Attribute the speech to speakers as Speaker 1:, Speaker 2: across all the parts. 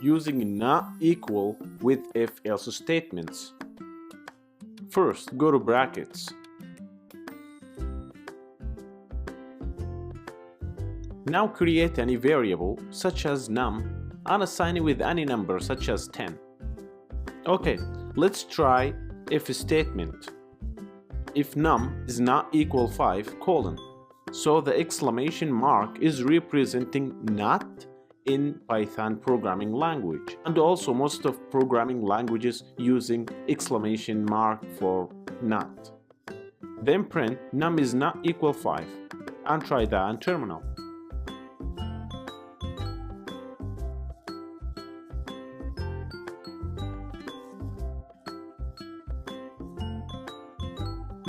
Speaker 1: using not equal with if-else statements. First, go to brackets. Now create any variable such as num and assign it with any number such as 10. Okay, let's try if statement. If num is not equal 5, colon. So the exclamation mark is representing not in Python programming language. And also most of programming languages using exclamation mark for not. Then print num is not equal 5 and try that in terminal.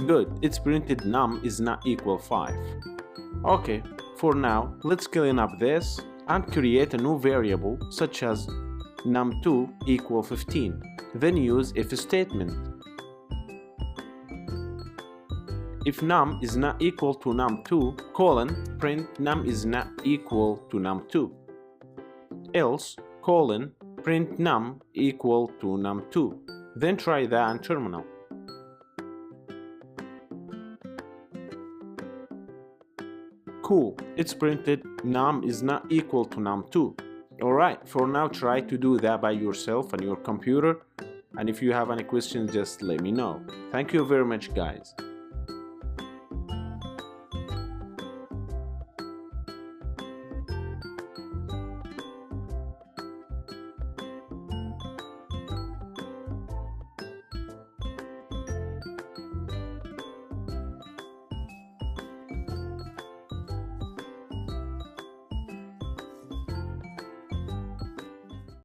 Speaker 1: Good, it's printed num is not equal 5. Okay, for now, let's clean up this and create a new variable such as num2 equal 15. Then use if statement. If num is not equal to num2, colon, print num is not equal to num2. Else, colon, print num equal to num2. Then try that in terminal. Cool, it's printed num is not equal to num2. Alright, for now try to do that by yourself on your computer, and if you have any questions just let me know. Thank you very much guys.